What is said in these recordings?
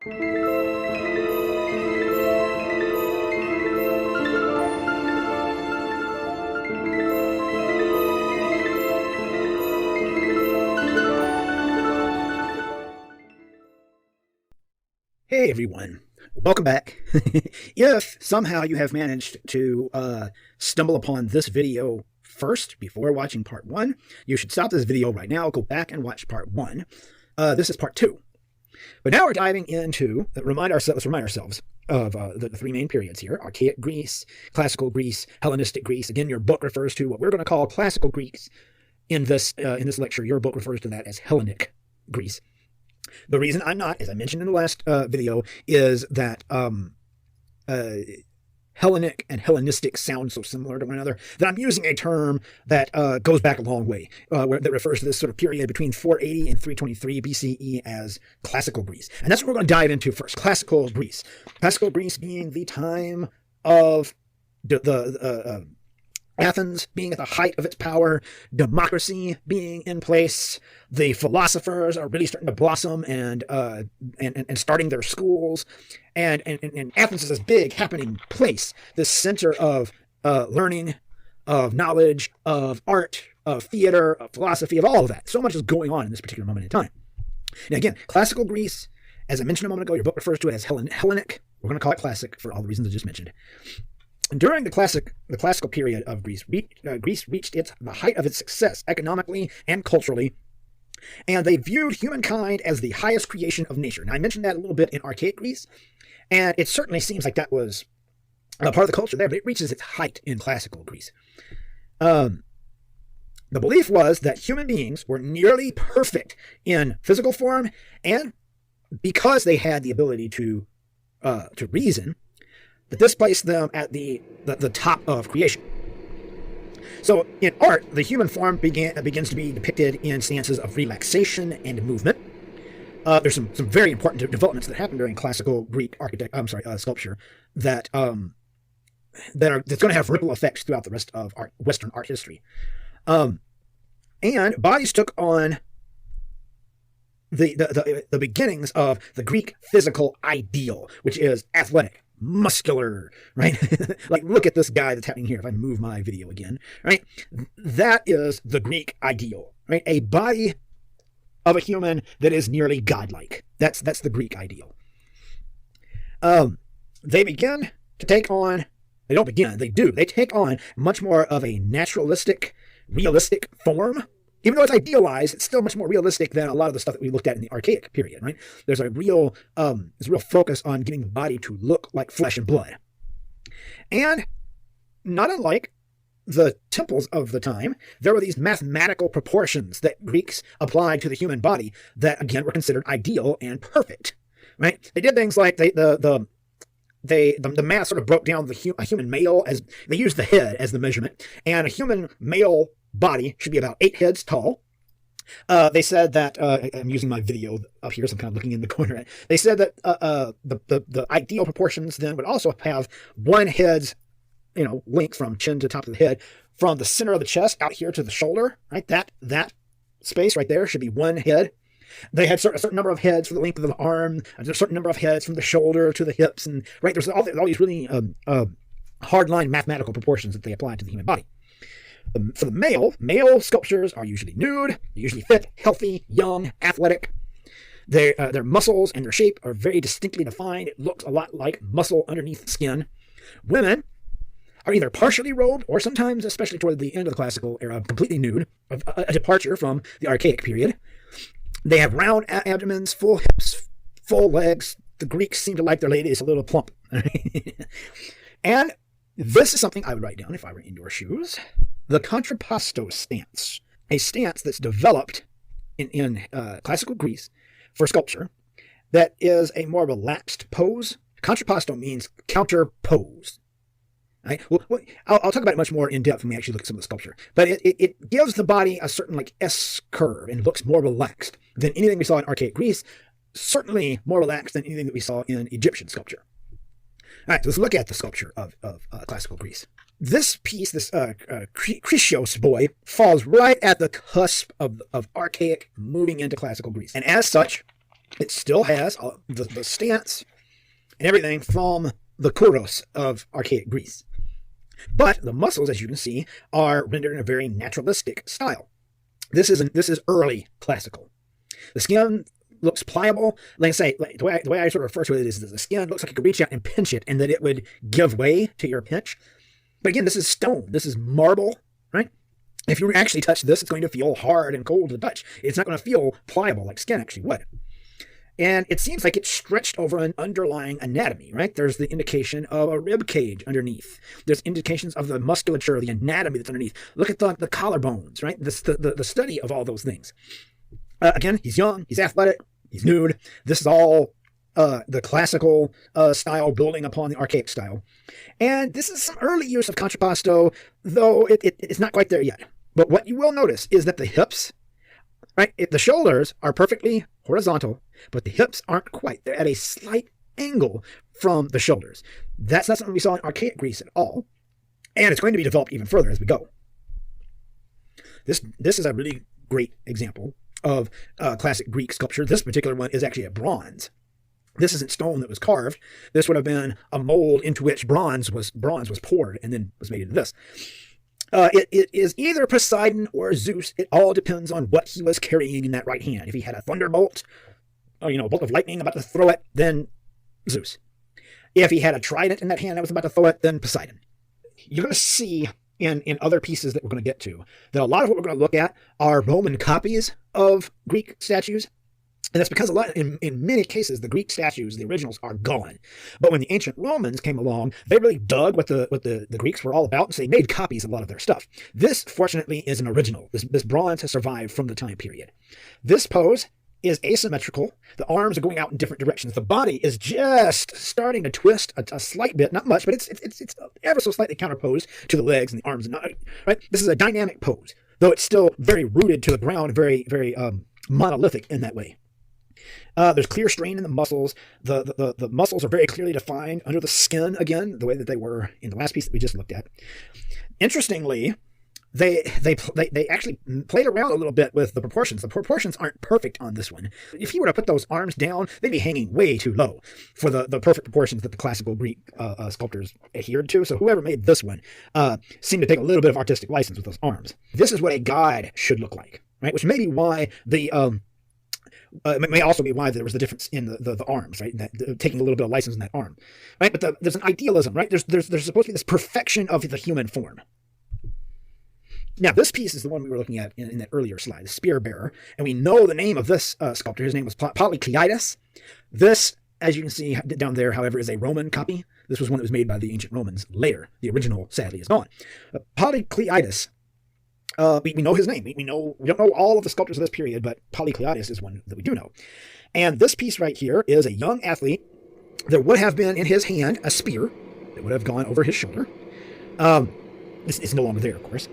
Hey everyone, welcome back. If somehow you have managed to stumble upon this video first before watching part 1, you should stop this video right now, go back and watch part 1. This is part 2. But now we're diving into, let's remind ourselves of the three main periods here: Archaic Greece, Classical Greece, Hellenistic Greece. Again, your book refers to what we're going to call Classical Greece. In this lecture, your book refers to that as Hellenic Greece. The reason I'm not, as I mentioned in the last video, is that Hellenic and Hellenistic sound so similar to one another that I'm using a term that goes back a long way, that refers to this sort of period between 480 and 323 BCE as Classical Greece. And that's what we're going to dive into first, Classical Greece. Classical Greece being the time of the Athens being at the height of its power, democracy being in place, the philosophers are really starting to blossom and starting their schools, and Athens is this big happening place, this center of learning, of knowledge, of art, of theater, of philosophy, of all of that. So much is going on in this particular moment in time. Now again, Classical Greece, as I mentioned a moment ago, your book refers to it as Hellenic. We're going to call it classic for all the reasons I just mentioned. During the classical period of Greece, Greece reached the height of its success economically and culturally, and they viewed humankind as the highest creation of nature. Now, I mentioned that a little bit in Archaic Greece, and it certainly seems like that was part of the culture there, but it reaches its height in Classical Greece. The belief was that human beings were nearly perfect in physical form, and because they had the ability to reason, that this placed them at the top of creation. So in art, the human form begins to be depicted in stances of relaxation and movement. There's some very important developments that happen during classical Greek sculpture that's going to have ripple effects throughout the rest of Western art history. And bodies took on the beginnings of the Greek physical ideal, which is athletic, muscular, right? Like, look at this guy that's happening here. If I move my video again, right? That is the Greek ideal, right? A body of a human that is nearly godlike. That's the Greek ideal. They begin to take on, they take on much more of a naturalistic, realistic form. Even though it's idealized, it's still much more realistic than a lot of the stuff that we looked at in the Archaic period, right? There's a real focus on getting the body to look like flesh and blood. And not unlike the temples of the time, there were these mathematical proportions that Greeks applied to the human body that, again, were considered ideal and perfect, right? They did things like the math sort of broke down a human male as they used the head as the measurement, and a human male body should be about 8 heads tall. They said that I'm using my video up here, so I'm kind of looking in the corner. They said that the ideal proportions then would also have one head's length from chin to top of the head, from the center of the chest out here to the shoulder. Right, that space right there should be one head. They had a certain number of heads for the length of the arm, a certain number of heads from the shoulder to the hips, and right there's all these really hardline mathematical proportions that they applied to the human body. For the male sculptures are usually nude, they're usually fit, healthy, young, athletic. Their muscles and their shape are very distinctly defined. It looks a lot like muscle underneath the skin. Women are either partially robed or sometimes, especially toward the end of the classical era, completely nude, a departure from the Archaic period. They have round abdomens, full hips, full legs. The Greeks seem to like their ladies a little plump. And this is something I would write down if I were in your shoes. The contrapposto stance, a stance that's developed in classical Greece for sculpture that is a more relaxed pose. Contrapposto means counterpose. Right? Well, I'll talk about it much more in depth when we actually look at some of the sculpture. But it gives the body a certain S curve and looks more relaxed than anything we saw in Archaic Greece, certainly more relaxed than anything that we saw in Egyptian sculpture. All right, so let's look at the sculpture of classical Greece. This piece, this Chrysios boy, falls right at the cusp of Archaic moving into classical Greece. And as such, It still has the stance and everything from the kouros of archaic Greece. But the muscles, as you can see, are rendered in a very naturalistic style. This is early classical. The skin looks pliable. Like I say, the way I sort of refer to it is that the skin looks like you could reach out and pinch it, and that it would give way to your pinch. But again, this is stone. This is marble, right? If you actually touch this, it's going to feel hard and cold to touch. It's not going to feel pliable like skin actually would. And it seems like it's stretched over an underlying anatomy, right? There's the indication of a rib cage underneath. There's indications of the musculature, the anatomy that's underneath. Look at the collarbones, right? The study of all those things. Again, he's young, he's athletic, he's nude. This is all the classical style building upon the archaic style. And this is some early use of contrapposto, though it's not quite there yet. But what you will notice is that the hips, right, the shoulders are perfectly horizontal, but the hips aren't quite. They're at a slight angle from the shoulders. That's not something we saw in archaic Greece at all. And it's going to be developed even further as we go. This is a really great example of classic Greek sculpture. This particular one is actually a bronze. This isn't stone that was carved. This would have been a mold into which bronze was poured and then was made into this. It is either Poseidon or Zeus. It all depends on what he was carrying in that right hand. If he had a thunderbolt, or, a bolt of lightning about to throw it, then Zeus. If he had a trident in that hand that was about to throw it, then Poseidon. You're going to see in other pieces that we're going to get to that a lot of what we're going to look at are Roman copies of Greek statues. And that's because in many cases, the Greek statues, the originals, are gone. But when the ancient Romans came along, they really dug what the Greeks were all about, and so they made copies of a lot of their stuff. This, fortunately, is an original. This bronze has survived from the time period. This pose is asymmetrical. The arms are going out in different directions. The body is just starting to twist a slight bit, not much, but it's ever so slightly counterposed to the legs and the arms. Right? This is a dynamic pose, though it's still very rooted to the ground, very, very monolithic in that way. There's clear strain in the muscles. The muscles are very clearly defined under the skin, again, the way that they were in the last piece that we just looked at. Interestingly, they actually played around a little bit with the proportions. The proportions aren't perfect on this one. If you were to put those arms down, they'd be hanging way too low for the perfect proportions that the classical Greek sculptors adhered to. So whoever made this one seemed to take a little bit of artistic license with those arms. This is what a god should look like, right? Which may be why it may also be why there was the difference in the arms, right? Taking a little bit of license in that arm, right? But there's an idealism, right? There's supposed to be this perfection of the human form. Now, this piece is the one we were looking at in that earlier slide, the spear bearer, and we know the name of this sculptor. His name was Polycleides. This, as you can see down there, however, is a Roman copy. This was one that was made by the ancient Romans later. The original, sadly, is gone. Polycleides. We know his name. We don't know all of the sculptors of this period, but Polycleides is one that we do know. And this piece right here is a young athlete. There would have been in his hand a spear that would have gone over his shoulder. It's no longer there, of course.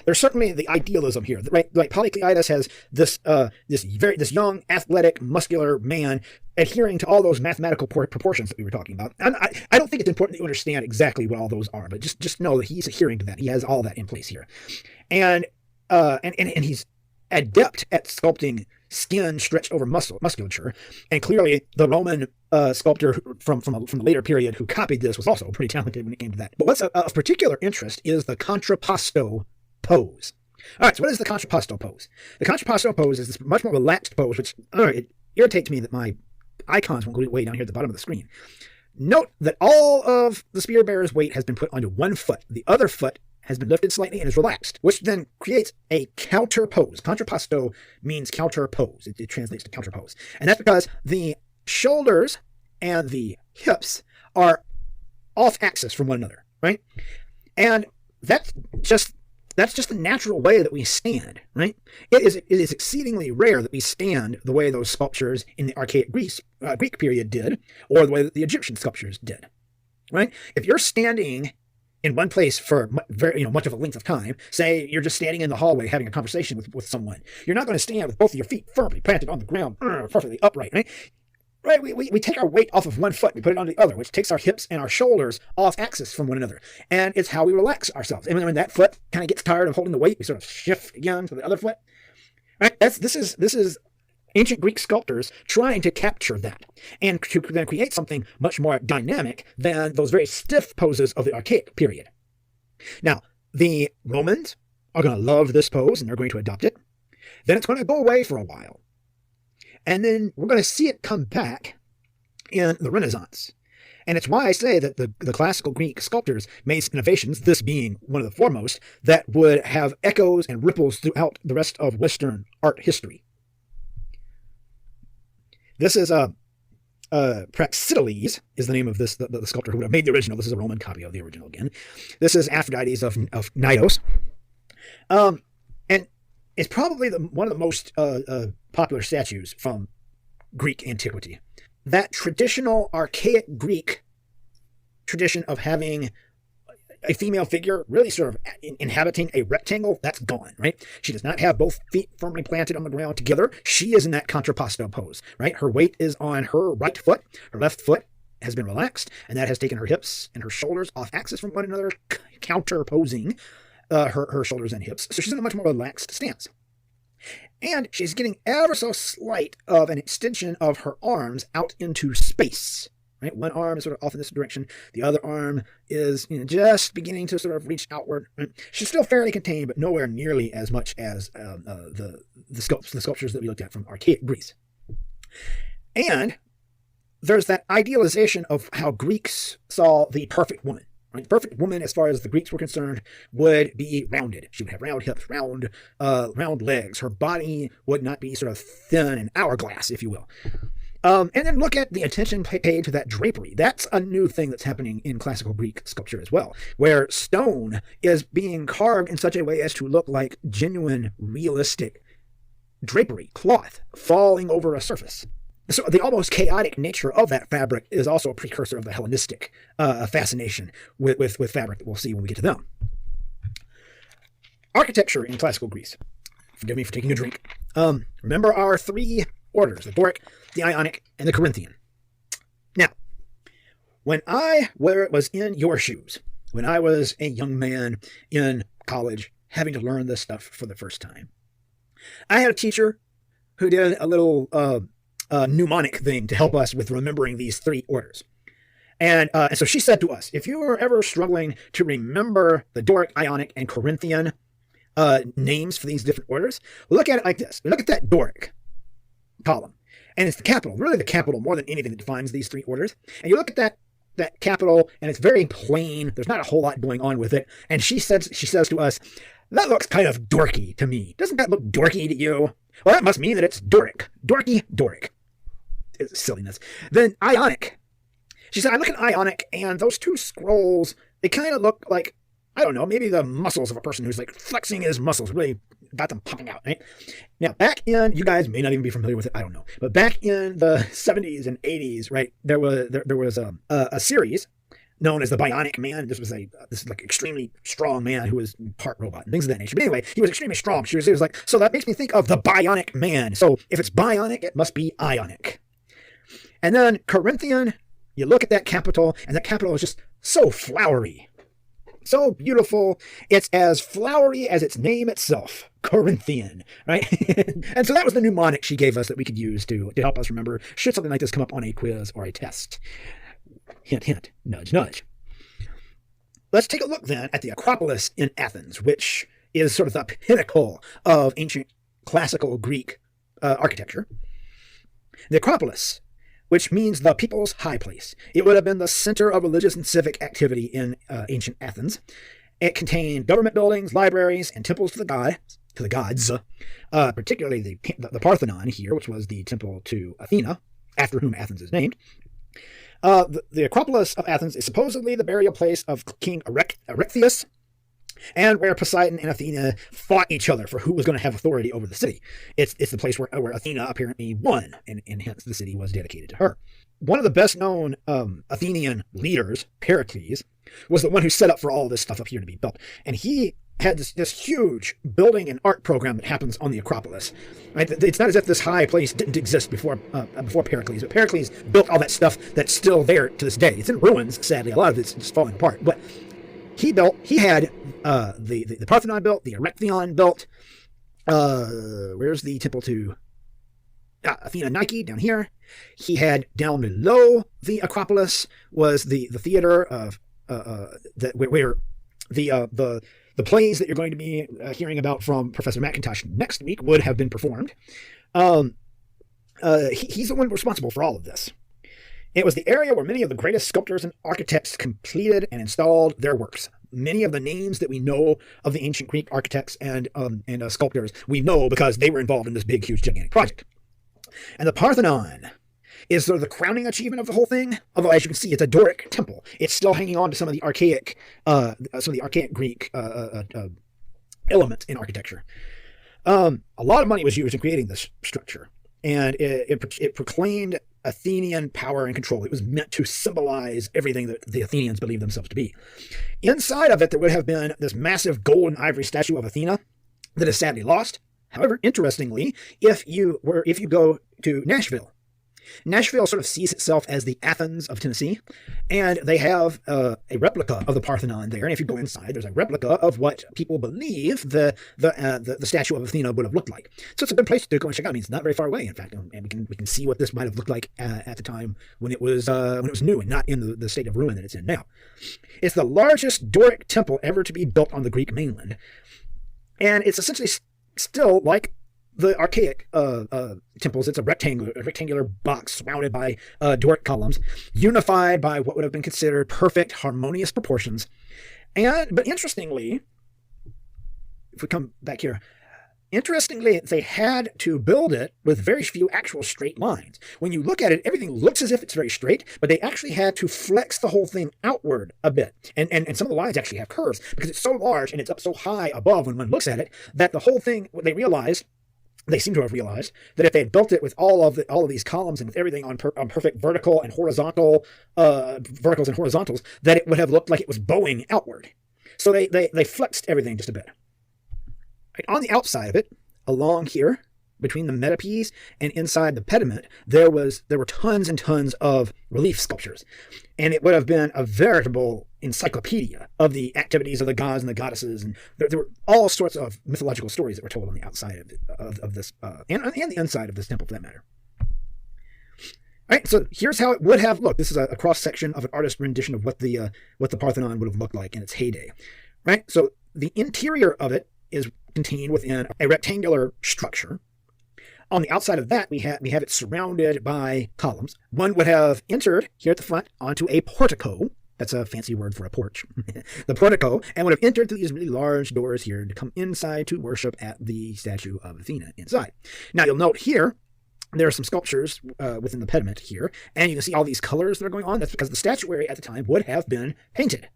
There's certainly the idealism here, right? Like Polycleides has this young, athletic, muscular man adhering to all those mathematical proportions that we were talking about. And I don't think it's important that you understand exactly what all those are, but just know that he's adhering to that. He has all that in place here, and he's adept at sculpting skin stretched over musculature. And clearly, the Roman sculptor from the later period who copied this was also pretty talented when it came to that. But what's of particular interest is the contrapposto pose. All right, so what is the contrapposto pose? The contrapposto pose is this much more relaxed pose, which it irritates me that my icons won't go way down here at the bottom of the screen. Note that all of the spear bearer's weight has been put onto one foot. The other foot has been lifted slightly and is relaxed, which then creates a counter pose. Contrapposto means counter pose. It translates to counter pose. And that's because the shoulders and the hips are off axis from one another, right? And that's just the natural way that we stand, right? It is exceedingly rare that we stand the way those sculptures in the archaic Greek period did, or the way that the Egyptian sculptures did, right? If you're standing in one place for much of a length of time, say you're just standing in the hallway having a conversation with someone, you're not going to stand with both of your feet firmly planted on the ground, perfectly upright, right? Right, we take our weight off of one foot, we put it on the other, which takes our hips and our shoulders off axis from one another. And it's how we relax ourselves. And when that foot kind of gets tired of holding the weight, we sort of shift again to the other foot. Right? This is ancient Greek sculptors trying to capture that and to then create something much more dynamic than those very stiff poses of the archaic period. Now, the Romans are going to love this pose and they're going to adopt it. Then it's going to go away for a while. And then we're going to see it come back in the Renaissance. And it's why I say that the classical Greek sculptors made innovations, this being one of the foremost, that would have echoes and ripples throughout the rest of Western art history. This is Praxiteles is the name of this, the sculptor who would have made the original. This is a Roman copy of the original again. This is Aphrodite of Knidos. And it's probably one of the most popular statues from Greek antiquity. That traditional archaic Greek tradition of having a female figure really sort of inhabiting a rectangle, that's gone, right? She does not have both feet firmly planted on the ground together. She is in that contrapposto pose, right? Her weight is on her right foot. Her left foot has been relaxed, and that has taken her hips and her shoulders off axis from one another, counterposing her shoulders and hips. So she's in a much more relaxed stance. And she's getting ever so slight of an extension of her arms out into space. Right? One arm is sort of off in this direction. The other arm is just beginning to sort of reach outward. She's still fairly contained, but nowhere nearly as much as the sculptures that we looked at from archaic Greece. And there's that idealization of how Greeks saw the perfect woman. Right? The perfect woman, as far as the Greeks were concerned, would be rounded. She would have round hips, round legs. Her body would not be sort of thin and hourglass, if you will. And then look at the attention paid to that drapery. That's a new thing that's happening in classical Greek sculpture as well, where stone is being carved in such a way as to look like genuine, realistic drapery, cloth, falling over a surface. So the almost chaotic nature of that fabric is also a precursor of the Hellenistic fascination with fabric that we'll see when we get to them. Architecture in classical Greece. Forgive me for taking a drink. Remember our three orders, the Doric, the Ionic, and the Corinthian. Now, when I was in your shoes, when I was a young man in college having to learn this stuff for the first time, I had a teacher who did a little mnemonic thing to help us with remembering these three orders. And so she said to us, if you are ever struggling to remember the Doric, Ionic, and Corinthian names for these different orders, look at it like this. Look at that Doric column. And it's the capital, really the capital more than anything that defines these three orders. And you look at that capital, and it's very plain. There's not a whole lot going on with it. And she says to us, that looks kind of dorky to me. Doesn't that look dorky to you? Well, that must mean that it's Doric. Dorky, Doric. It's silliness. Then Ionic. She said, I look at Ionic, and those two scrolls, they kind of look like, I don't know, maybe the muscles of a person who's like flexing his muscles, really got them popping out, right? Now, back in, you guys may not even be familiar with it, I don't know, but back in the 70s and 80s, right, there was a series known as the Bionic Man. This is like extremely strong man who was part robot and things of that nature. But anyway, he was extremely strong. She was like, so that makes me think of the Bionic Man. So if it's bionic, it must be Ionic. And then Corinthian, you look at that capital, and that capital is just so flowery. So beautiful. It's as flowery as its name itself, Corinthian, right? And so that was the mnemonic she gave us that we could use to help us remember should something like this come up on a quiz or a test. Hint, hint, nudge, nudge. Let's take a look then at the Acropolis in Athens, which is sort of the pinnacle of ancient classical Greek architecture. The Acropolis, which means the people's high place. It would have been the center of religious and civic activity in ancient Athens. It contained government buildings, libraries, and temples to the gods, particularly the Parthenon here, which was the temple to Athena, after whom Athens is named. The Acropolis of Athens is supposedly the burial place of King Erechtheus, and where Poseidon and Athena fought each other for who was going to have authority over the city. It's the place where Athena apparently won, and hence the city was dedicated to her. One of the best-known Athenian leaders, Pericles, was the one who set up for all this stuff up here to be built. And he had this huge building and art program that happens on the Acropolis. Right? It's not as if this high place didn't exist before Pericles, but Pericles built all that stuff that's still there to this day. It's in ruins, sadly. A lot of it's just falling apart. But he had the Parthenon built, the Erechtheion built. Where's the temple to Athena Nike down here. He had down below the Acropolis was the theater of where the plays that you're going to be hearing about from Professor McIntosh next week would have been performed. He's the one responsible for all of this. It was the area where many of the greatest sculptors and architects completed and installed their works. Many of the names that we know of the ancient Greek architects and sculptors, we know because they were involved in this big, huge, gigantic project. And the Parthenon is sort of the crowning achievement of the whole thing. Although, as you can see, it's a Doric temple. It's still hanging on to some of the archaic Greek elements in architecture. A lot of money was used in creating this structure, and it proclaimed Athenian power and control. It was meant to symbolize everything that the Athenians believed themselves to be. Inside of it, there would have been this massive gold and ivory statue of Athena that is sadly lost. However, interestingly, if you go to Nashville sort of sees itself as the Athens of Tennessee, and they have a replica of the Parthenon there. And if you go inside, there's a replica of what people believe the statue of Athena would have looked like. So it's a good place to go and check out. I mean, it's not very far away, in fact, and we can see what this might have looked like at the time when it was new and not in the state of ruin that it's in now. It's the largest Doric temple ever to be built on the Greek mainland, and it's essentially still like the archaic temples. It's a rectangular box surrounded by Doric columns, unified by what would have been considered perfect, harmonious proportions. But interestingly, if we come back here, they had to build it with very few actual straight lines. When you look at it, everything looks as if it's very straight, but they actually had to flex the whole thing outward a bit. And some of the lines actually have curves because it's so large and it's up so high above when one looks at it that the whole thing, they seem to have realized that if they had built it with all of these columns and with everything on perfect vertical and horizontal verticals and horizontals, that it would have looked like it was bowing outward. So they flexed everything just a bit. Right, on the outside of it, along here, between the metopes and inside the pediment, there were tons and tons of relief sculptures, and it would have been a veritable encyclopedia of the activities of the gods and the goddesses, and there were all sorts of mythological stories that were told on the outside of this and the inside of this temple, for that matter. All right, so here's how it would have looked. This is a cross section of an artist rendition of what the Parthenon would have looked like in its heyday. Right, so the interior of it is contained within a rectangular structure. On the outside of that, we have it surrounded by columns. One would have entered here at the front onto a portico. That's a fancy word for a porch. The portico, and would have entered through these really large doors here to come inside to worship at the statue of Athena inside. Now, you'll note here, there are some sculptures within the pediment here, and you can see all these colors that are going on. That's because the statuary at the time would have been painted.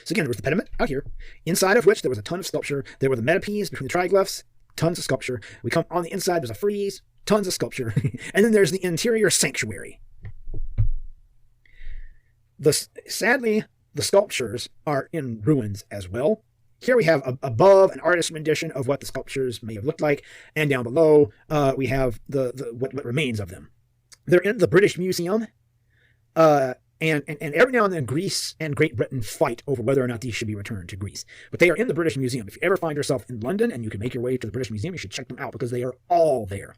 So again, there was the pediment out here, inside of which there was a ton of sculpture. There were the metopes between the triglyphs, tons of sculpture. We come on the inside, there's a frieze, tons of sculpture. And then there's the interior sanctuary. Sadly, the sculptures are in ruins as well. Here we have above an artist's rendition of what the sculptures may have looked like, and down below we have what remains of them. They're in the British Museum, and every now and then Greece and Great Britain fight over whether or not these should be returned to Greece. But they are in the British Museum. If you ever find yourself in London and you can make your way to the British Museum, you should check them out because they are all there.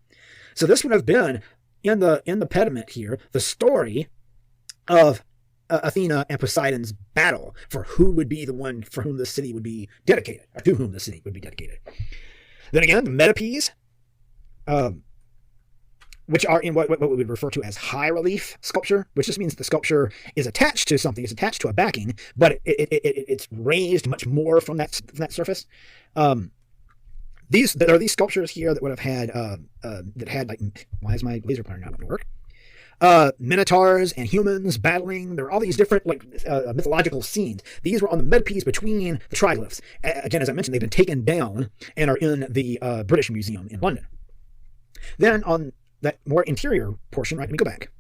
So this would have been in the pediment here the story of Athena and Poseidon's battle for who would be the one for whom the city would be dedicated, or to whom the city would be dedicated. Then again, the metopes, which are in what we would refer to as high relief sculpture, which just means the sculpture is attached to something, it's attached to a backing, but it's raised much more from that surface. There are these sculptures here that would have had like, why is my laser pointer not going to work? Minotaurs and humans battling. There are all these different mythological scenes. These were on the metopes between the triglyphs. Again, as I mentioned, they've been taken down and are in the British Museum in London. Then on that more interior portion, right, let me go back.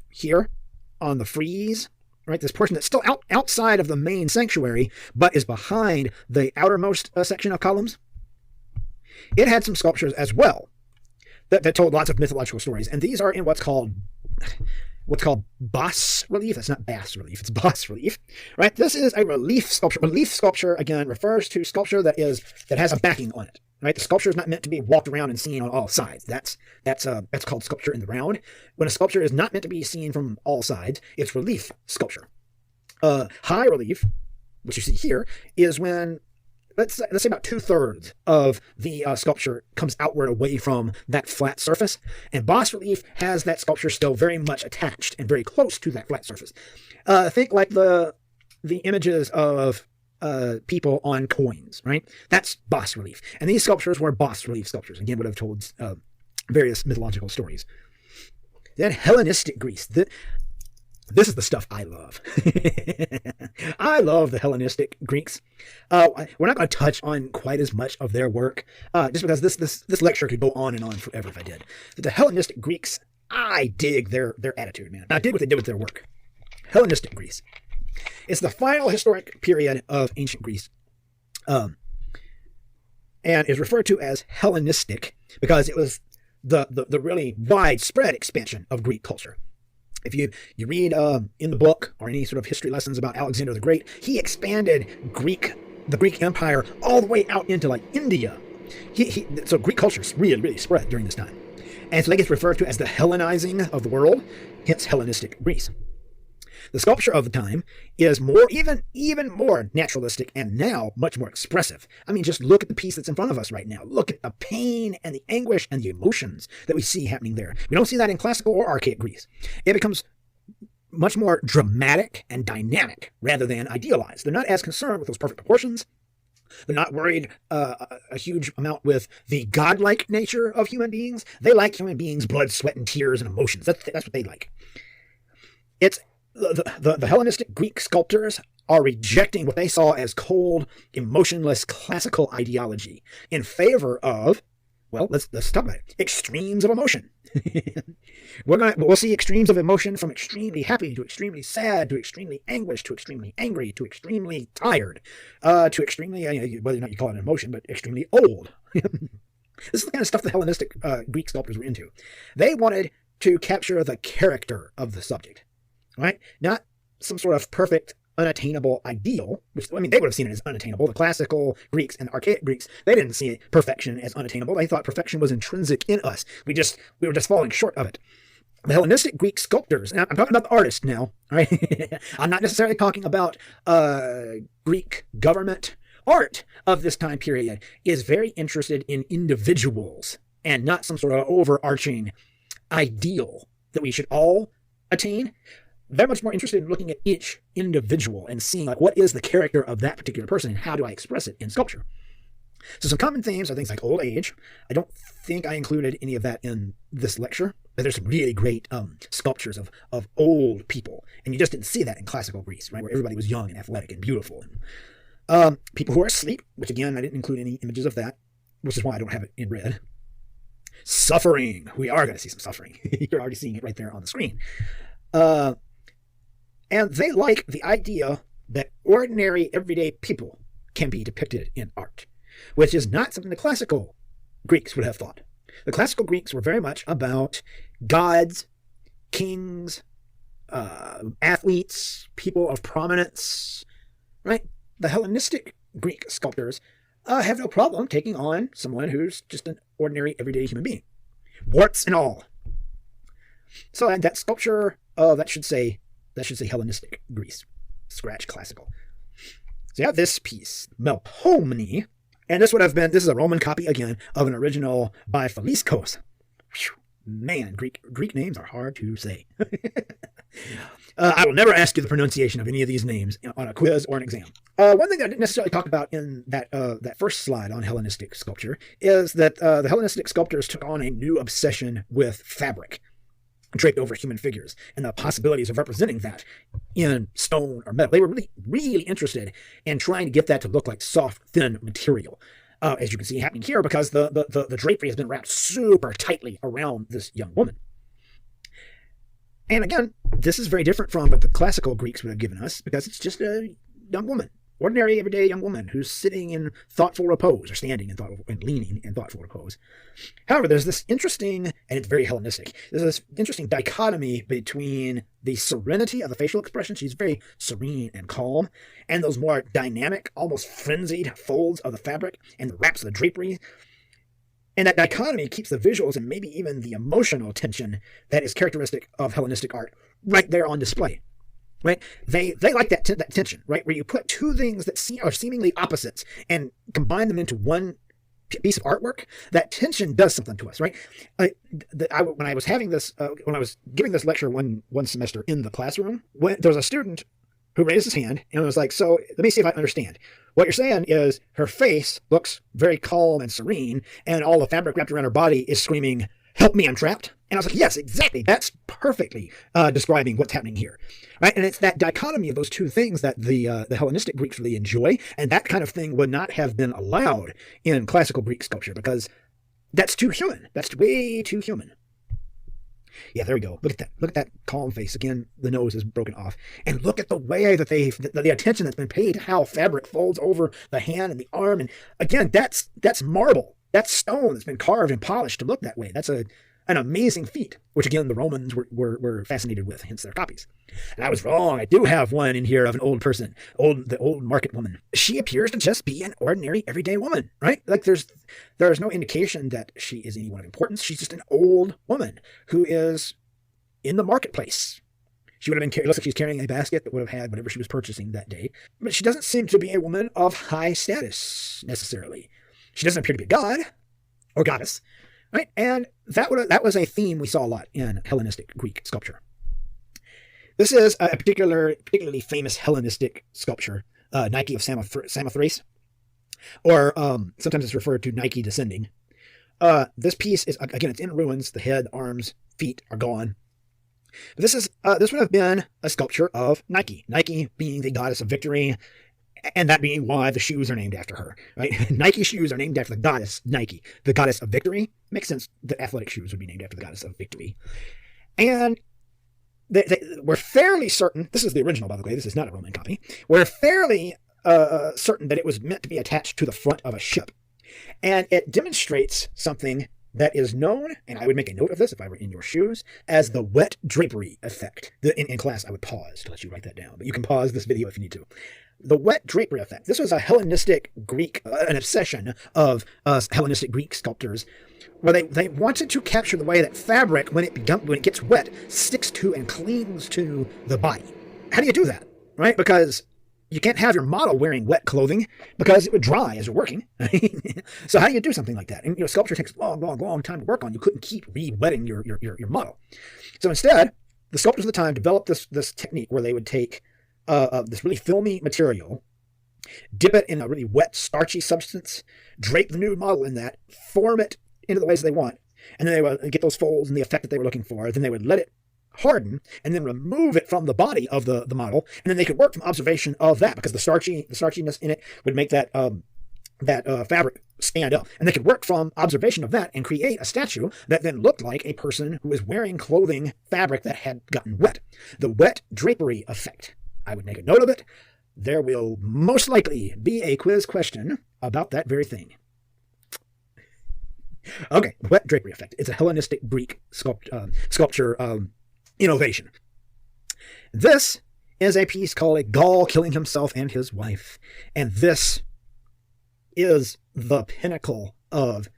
Here on the frieze, right, this portion that's still outside of the main sanctuary, but is behind the outermost section of columns. It had some sculptures as well that told lots of mythological stories, and these are in what's called, what's called bas relief. That's not bas relief, it's bas relief, right? This is a relief sculpture. Relief sculpture, again, refers to sculpture that has a backing on it, right? The sculpture is not meant to be walked around and seen on all sides. That's called sculpture in the round. When a sculpture is not meant to be seen from all sides, it's relief sculpture. High relief, which you see here, is when let's say about 2/3 of the sculpture comes outward away from that flat surface, and bas relief has that sculpture still very much attached and very close to that flat surface. Think like the images of people on coins, right? That's bas relief, and these sculptures were bas relief sculptures. Again, would have told various mythological stories. Then Hellenistic Greece. This is the stuff I love. I love the Hellenistic Greeks. We're not going to touch on quite as much of their work, just because this lecture could go on and on forever if I did. But the Hellenistic Greeks, I dig their attitude, man. I dig what they did with their work. Hellenistic Greece. It's the final historic period of ancient Greece, and is referred to as Hellenistic because it was the really widespread expansion of Greek culture. If you read in the book or any sort of history lessons about Alexander the Great, he expanded the Greek Empire all the way out into like India. So Greek culture really, really spread during this time. And so that gets referred to as the Hellenizing of the world, hence Hellenistic Greece. The sculpture of the time is even more naturalistic and now much more expressive. I mean, just look at the piece that's in front of us right now. Look at the pain and the anguish and the emotions that we see happening there. We don't see that in classical or archaic Greece. It becomes much more dramatic and dynamic rather than idealized. They're not as concerned with those perfect proportions. They're not worried a huge amount with the godlike nature of human beings. They like human beings' blood, sweat, and tears and emotions. That's what they like. It's the Hellenistic Greek sculptors are rejecting what they saw as cold, emotionless classical ideology in favor of, well, let's talk about it, extremes of emotion. We'll see extremes of emotion from extremely happy to extremely sad to extremely anguished to extremely angry to extremely tired to extremely, whether or not you call it an emotion, but extremely old. This is the kind of stuff the Hellenistic Greek sculptors were into. They wanted to capture the character of the subject. Right? Not some sort of perfect, unattainable ideal, which, I mean, they would have seen it as unattainable. The classical Greeks and the archaic Greeks, they didn't see perfection as unattainable. They thought perfection was intrinsic in us. We were just falling short of it. The Hellenistic Greek sculptors, and I'm talking about the artists now, right? I'm not necessarily talking about Greek government. Art of this time period is very interested in individuals and not some sort of overarching ideal that we should all attain. They're much more interested in looking at each individual and seeing like what is the character of that particular person and how do I express it in sculpture. So some common themes are things like old age. I don't think I included any of that in this lecture, but there's some really great sculptures of old people, and you just didn't see that in classical Greece, right, where everybody was young and athletic and beautiful. And, people who are asleep, which again I didn't include any images of that, which is why I don't have it in red. Suffering. We are going to see some suffering. You're already seeing it right there on the screen. And they like the idea that ordinary, everyday people can be depicted in art, which is not something the classical Greeks would have thought. The classical Greeks were very much about gods, kings, athletes, people of prominence, right? The Hellenistic Greek sculptors have no problem taking on someone who's just an ordinary, everyday human being, warts and all. So and that sculpture, that should say Hellenistic Greece, scratch classical. So you have this piece, Melpomene, and this is a Roman copy again of an original by Filiskos. Man, Greek names are hard to say. I will never ask you the pronunciation of any of these names on a quiz or an exam. One thing that I didn't necessarily talk about in that first slide on Hellenistic sculpture is that the Hellenistic sculptors took on a new obsession with fabric draped over human figures and the possibilities of representing that in stone or metal. They were really, really interested in trying to get that to look like soft, thin material. As you can see happening here, because the drapery has been wrapped super tightly around this young woman. And again, this is very different from what the classical Greeks would have given us, because it's just a young woman. ordinary, everyday young woman who's sitting in thoughtful repose, or standing in thoughtful and leaning in thoughtful repose. However, there's this interesting, and it's very Hellenistic, there's this interesting dichotomy between the serenity of the facial expression, she's very serene and calm, and those more dynamic, almost frenzied folds of the fabric and the wraps of the drapery. And that dichotomy keeps the visuals and maybe even the emotional tension that is characteristic of Hellenistic art right there on display. Right? They like that tension, right? Where you put two things that are seemingly opposites and combine them into one piece of artwork. That tension does something to us, right? When I was giving this lecture one semester in the classroom, there was a student who raised his hand and was like, "So let me see if I understand. What you're saying is her face looks very calm and serene, and all the fabric wrapped around her body is screaming, 'Help me, I'm trapped.'" And I was like, yes, exactly. That's perfectly describing what's happening here, right? And it's that dichotomy of those two things that the Hellenistic Greeks really enjoy, and that kind of thing would not have been allowed in classical Greek sculpture because that's too human. That's way too human. Yeah, there we go. Look at that. Look at that calm face. Again, the nose is broken off. And look at the way that the attention that's been paid to how fabric folds over the hand and the arm. And again, that's marble. That's stone that's been carved and polished to look that way. That's an amazing feat, which again, the Romans were fascinated with, hence their copies. And I was wrong. I do have one in here of an old person, the old market woman. She appears to just be an ordinary, everyday woman, right? Like there's no indication that she is anyone of importance. She's just an old woman who is in the marketplace. She would have been, looks like she's carrying a basket that would have had whatever she was purchasing that day. But she doesn't seem to be a woman of high status, necessarily. She doesn't appear to be a god or goddess. Right? And that was a theme we saw a lot in Hellenistic Greek sculpture. This is a particularly famous Hellenistic sculpture, Nike of Samothrace, or sometimes it's referred to Nike Descending. This piece is, again, it's in ruins. The head, arms, feet are gone. This would have been a sculpture of Nike. Nike being the goddess of victory, and that being why the shoes are named after her, right? Nike shoes are named after the goddess Nike, the goddess of victory. Makes sense that athletic shoes would be named after the goddess of victory. And we're fairly certain, this is the original, by the way, this is not a Roman copy, we're fairly certain that it was meant to be attached to the front of a ship. And it demonstrates something that is known, and I would make a note of this if I were in your shoes, as the wet drapery effect. In class, I would pause to let you write that down, but you can pause this video if you need to. The wet drapery effect. This was a Hellenistic Greek, an obsession of Hellenistic Greek sculptors, where they wanted to capture the way that fabric, when it gets wet, sticks to and clings to the body. How do you do that, right? Because you can't have your model wearing wet clothing because it would dry as you're working. So how do you do something like that? And sculpture takes a long time to work on. You couldn't keep re-wetting your model. So instead, the sculptors of the time developed this technique where they would take this really filmy material, dip it in a really wet, starchy substance, drape the nude model in that, form it into the ways they want, and then they would get those folds and the effect that they were looking for. Then they would let it harden and then remove it from the body of the model, and then they could work from observation of that because the starchiness in it would make that fabric stand up, and they could work from observation of that and create a statue that then looked like a person who was wearing clothing fabric that had gotten wet. The wet drapery effect. I would make a note of it. There will most likely be a quiz question about that very thing. Okay, wet drapery effect. It's a Hellenistic Greek sculpture innovation. This is a piece called A Gaul Killing Himself and His Wife. And this is the pinnacle of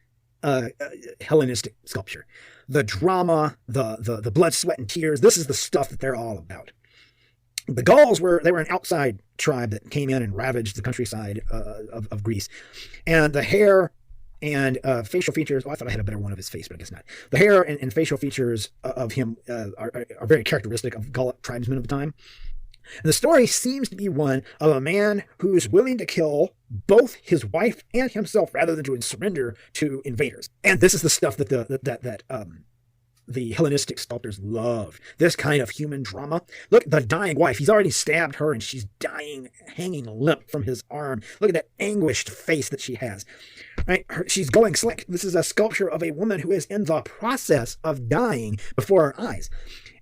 Hellenistic sculpture. The drama, the blood, sweat, and tears. This is the stuff that they're all about. The Gauls were an outside tribe that came in and ravaged the countryside of Greece. And the hair and facial features, I thought I had a better one of his face, but I guess not. The hair and facial features of him are very characteristic of Gallic tribesmen of the time. And the story seems to be one of a man who's willing to kill both his wife and himself rather than to surrender to invaders. And this is the stuff that the Hellenistic sculptors loved. This kind of human drama. Look, the dying wife. He's already stabbed her and she's dying, hanging limp from his arm. Look at that anguished face that she has. Right? She's going slick. This is a sculpture of a woman who is in the process of dying before our eyes.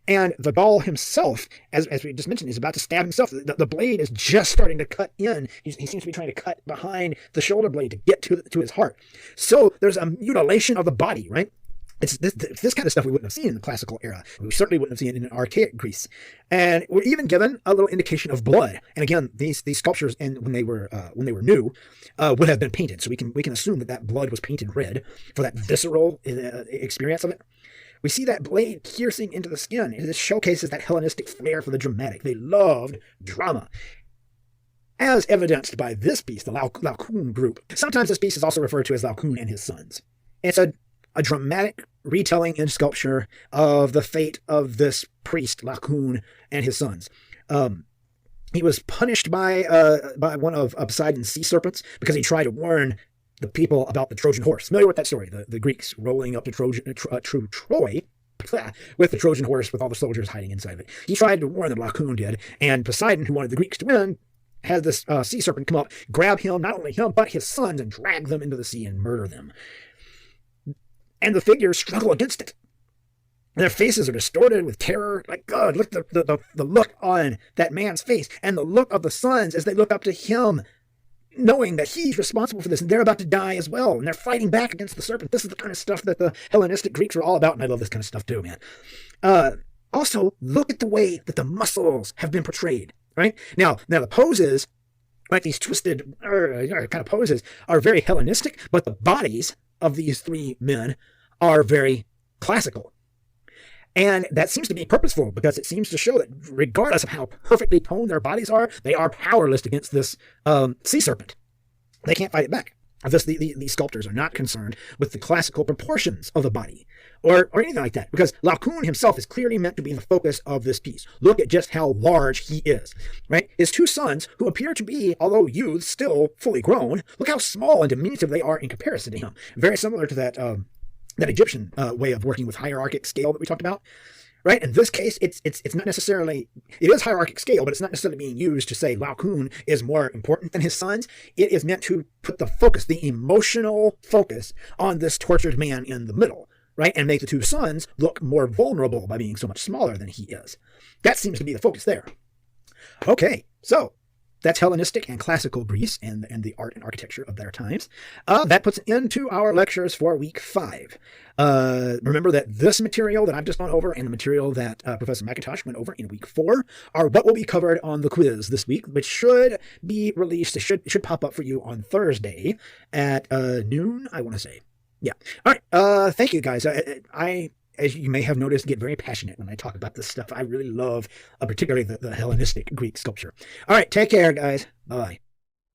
And the Gaul himself, as we just mentioned, is about to stab himself. The blade is just starting to cut in. He seems to be trying to cut behind the shoulder blade to get to his heart. So there's a mutilation of the body, right? It's this kind of stuff we wouldn't have seen in the classical era. We certainly wouldn't have seen it in archaic Greece. And we're even given a little indication of blood. And again, these sculptures, and when they were new, would have been painted. So we can assume that blood was painted red for that visceral experience of it. We see that blade piercing into the skin. And this showcases that Hellenistic flair for the dramatic. They loved drama, as evidenced by this piece, the Laocoon group. Sometimes this piece is also referred to as Laocoon and his sons. It's a dramatic retelling in sculpture of the fate of this priest, Laocoon, and his sons. He was punished by one of Poseidon's sea serpents because he tried to warn the people about the Trojan horse. Familiar with that story? The Greeks rolling up to Troy with the Trojan horse with all the soldiers hiding inside of it. He tried to warn them, Laocoon did, and Poseidon, who wanted the Greeks to win, had this sea serpent come up, grab him, not only him, but his sons, and drag them into the sea and murder them. And the figures struggle against it. Their faces are distorted with terror. Like, God, look at the look on that man's face, and the look of the sons as they look up to him, knowing that he's responsible for this, and they're about to die as well, and they're fighting back against the serpent. This is the kind of stuff that the Hellenistic Greeks were all about, and I love this kind of stuff too, man. Also, look at the way that the muscles have been portrayed, right? Now the poses, like these twisted kind of poses, are very Hellenistic, but the bodies of these three men are very classical. And that seems to be purposeful because it seems to show that regardless of how perfectly toned their bodies are, they are powerless against this sea serpent. They can't fight it back. Thus, these sculptors are not concerned with the classical proportions of the body or anything like that, because Laocoon himself is clearly meant to be the focus of this piece. Look at just how large he is, right? His two sons, who appear to be, although youths, still fully grown, look how small and diminutive they are in comparison to him. Very similar to that Egyptian way of working with hierarchic scale that we talked about. Right? In this case, it's not necessarily, it is hierarchic scale, but it's not necessarily being used to say Laocoon is more important than his sons. It is meant to put the focus, the emotional focus, on this tortured man in the middle, right? And make the two sons look more vulnerable by being so much smaller than he is. That seems to be the focus there. Okay, so that's Hellenistic and classical Greece and the art and architecture of their times. That puts an end to our lectures for week 5. Remember that this material that I've just gone over and the material that Professor McIntosh went over in week 4 are what will be covered on the quiz this week, which should be released. It should pop up for you on Thursday at noon, I want to say. Yeah. All right. Thank you, guys. I, as you may have noticed, get very passionate when I talk about this stuff. I really love, particularly the Hellenistic Greek sculpture. All right, take care, guys. Bye-bye.